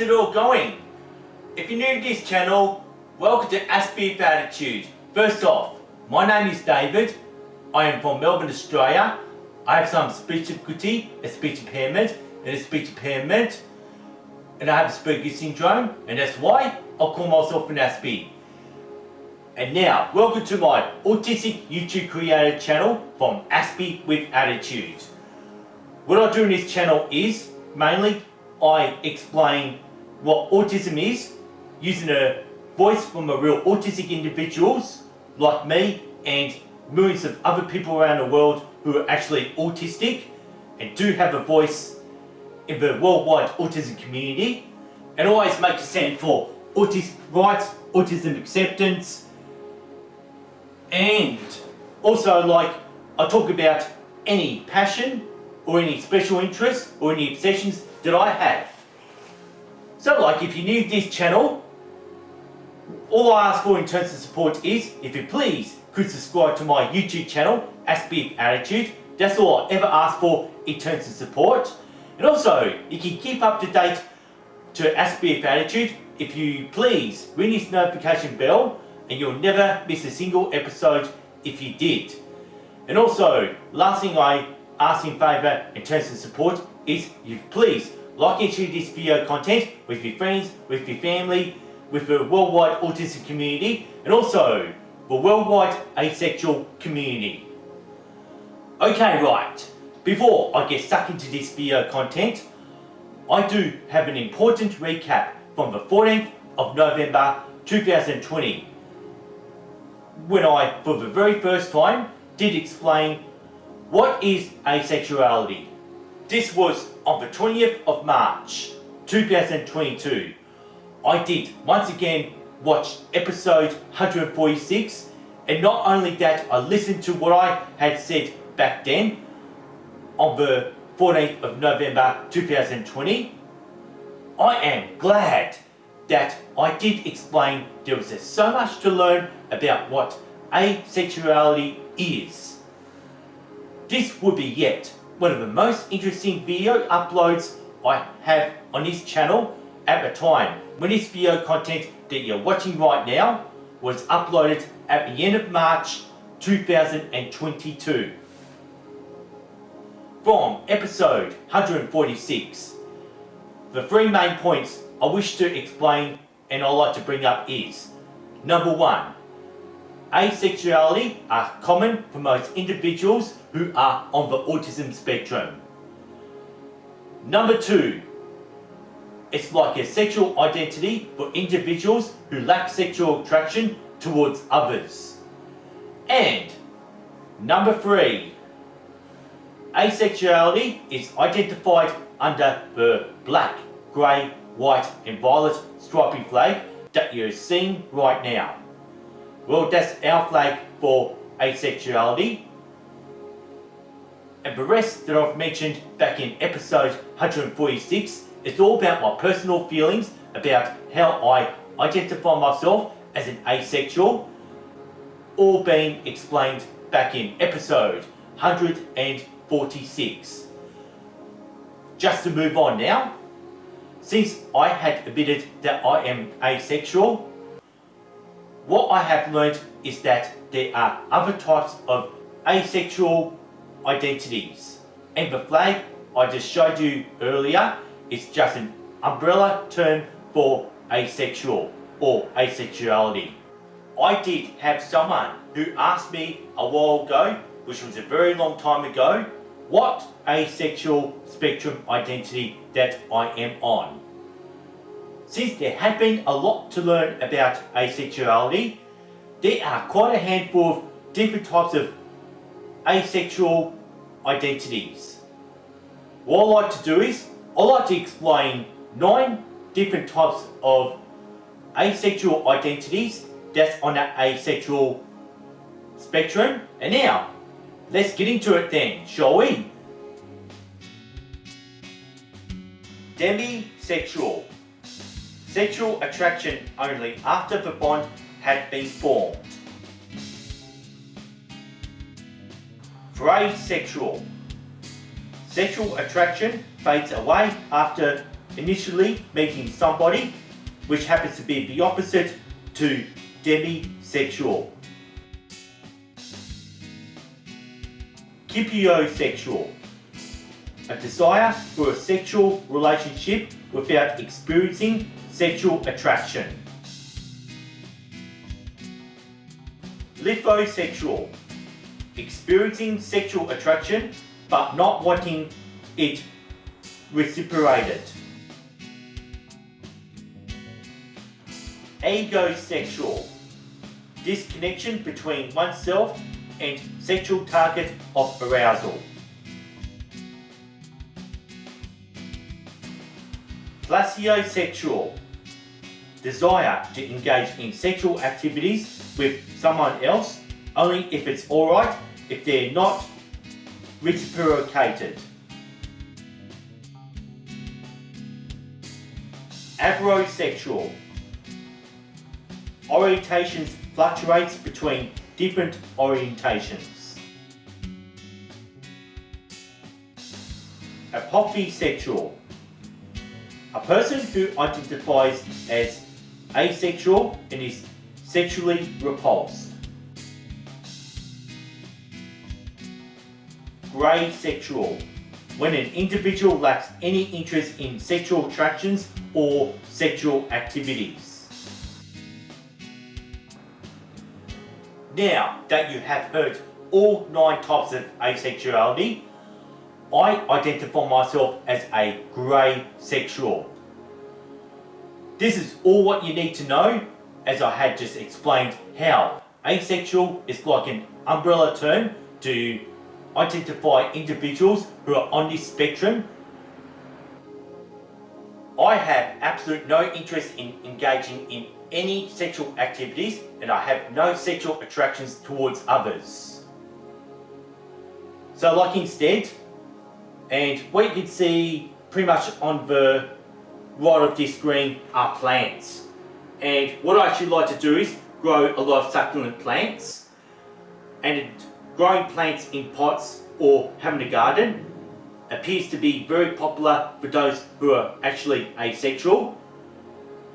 How's it all going? If you're new to this channel, welcome to Aspie with Attitude. First off, my name is David. I am from Melbourne, Australia. I have some speech difficulty, a speech impairment, and I have Asperger's syndrome, and that's why I call myself an Aspie. And now, welcome to my autistic YouTube creator channel from Aspie with Attitude. What I do in this channel is, mainly, I explain what autism is, using a voice from a real autistic individuals, like me, and millions of other people around the world who are actually autistic, and do have a voice in the worldwide autism community, and always make a stand for autism rights, autism acceptance, and also I talk about any passion or any special interests or any obsessions that I have. So if you're new to this channel, all I ask for in terms of support is, if you please could subscribe to my YouTube channel, Aspie with Attitude. That's all I ever ask for in terms of support. And also, you can keep up to date to Aspie with Attitude if you please ring this notification bell, and you'll never miss a single episode if you did. And also, last thing I ask in favour in terms of support is you please like and share this video content with your friends, with your family, with the worldwide autism community, and also the worldwide asexual community. Okay, right, before I get stuck into this video content, I do have an important recap from the 14th of November 2020, when I, for the very first time, did explain what is asexuality. This was on the 20th of March 2022. I did once again watch episode 146, and not only that, I listened to what I had said back then on the 14th of November 2020. I am glad that I did explain there was so much to learn about what asexuality is. This would be yet one of the most interesting video uploads I have on this channel at the time when this video content that you're watching right now was uploaded at the end of March 2022. From episode 146, the three main points I wish to explain and I like to bring up is: number one, asexuality are common for most individuals who are on the autism spectrum. Number two, it's like a sexual identity for individuals who lack sexual attraction towards others. And number three, asexuality is identified under the black, grey, white and violet stripy flag that you're seeing right now. Well, that's our flag for asexuality. And the rest that I've mentioned back in episode 146 is all about my personal feelings about how I identify myself as an asexual, all being explained back in episode 146. Just to move on now, since I had admitted that I am asexual, what I have learned is that there are other types of asexual identities, and the flag I just showed you earlier is just an umbrella term for asexual or asexuality. I did have someone who asked me a while ago, which was a very long time ago, what asexual spectrum identity that I am on. Since there had been a lot to learn about asexuality, there are quite a handful of different types of asexual identities. What I like to do is, I like to explain 9 different types of asexual identities that's on that asexual spectrum. And now, let's get into it then, shall we? Demi-sexual. Sexual attraction only after the bond had been formed. Fray-sexual. Sexual attraction fades away after initially meeting somebody which happens to be the opposite to Demi-sexual. Cupio-sexual, a desire for a sexual relationship without experiencing sexual attraction. Litho-sexual, experiencing sexual attraction but not wanting it reciprocated. Aego-sexual, disconnection between oneself and sexual target of arousal. Placio-sexual, desire to engage in sexual activities with someone else only if it's alright if they're not reciprocated. Abro-sexual, orientations fluctuates between different orientations. Apothi-sexual, a person who identifies as asexual and is sexually repulsed. Fray-sexual, when an individual lacks any interest in sexual attractions or sexual activities. Now that you have heard all 9 types of asexuality, I identify myself as a grey sexual. This is all what you need to know, as I had just explained how asexual is like an umbrella term to identify individuals who are on this spectrum. I have absolute no interest in engaging in any sexual activities, and I have no sexual attractions towards others. So like instead, and what you can see pretty much on the right of this screen are plants. And what I actually like to do is grow a lot of succulent plants, and growing plants in pots or having a garden appears to be very popular for those who are actually asexual.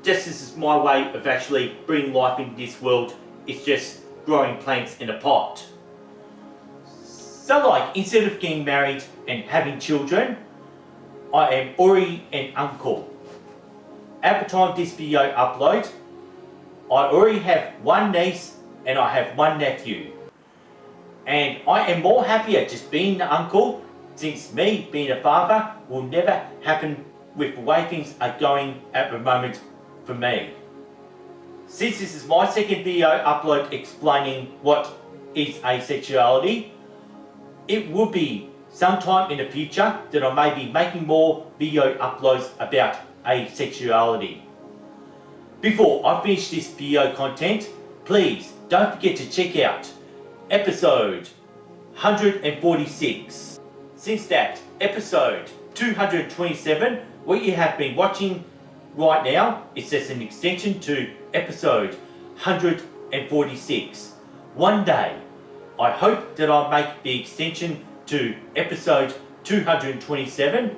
Just this is my way of actually bringing life into this world. It's just growing plants in a pot. So like, instead of getting married and having children, I am already an uncle. At the time this video upload, I already have one niece and I have one nephew. And I am more happier just being the uncle, since me being a father will never happen with the way things are going at the moment for me. Since this is my second video upload explaining what is asexuality, it will be sometime in the future that I may be making more video uploads about asexuality. Before I finish this video content, please don't forget to check out episode 146. Since that, episode 227, what you have been watching right now is just an extension to episode 146. One day, I hope that I'll make the extension to episode 227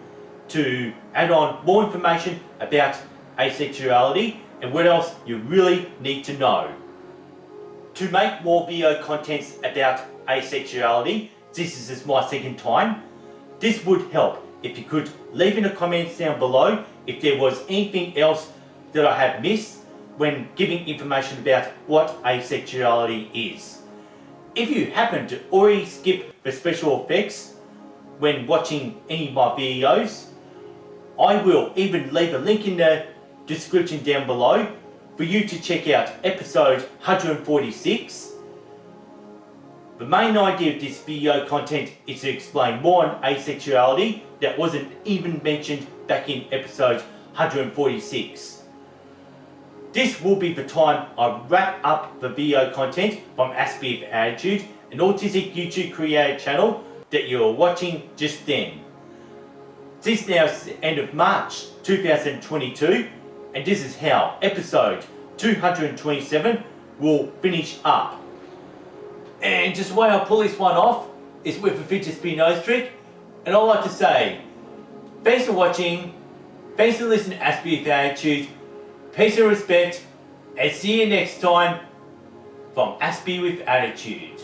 to add on more information about asexuality and what else you really need to know. To make more video contents about asexuality, this is my second time, this would help if you could leave in the comments down below if there was anything else that I have missed when giving information about what asexuality is. If you happen to already skip the special effects when watching any of my videos, I will even leave a link in the description down below for you to check out episode 146. The main idea of this video content is to explain more on asexuality that wasn't even mentioned back in episode 146. This will be the time I wrap up the video content from Aspie of Attitude, an autistic YouTube creator channel that you are watching just then. This now is the end of March 2022, and this is how episode 227 will finish up. And just the way I'll pull this one off is with a fidget spin nose trick, and I'd like to say thanks for watching, Thanks for listening to Aspie with Attitude. Peace and respect, and see you next time from Aspie with Attitude.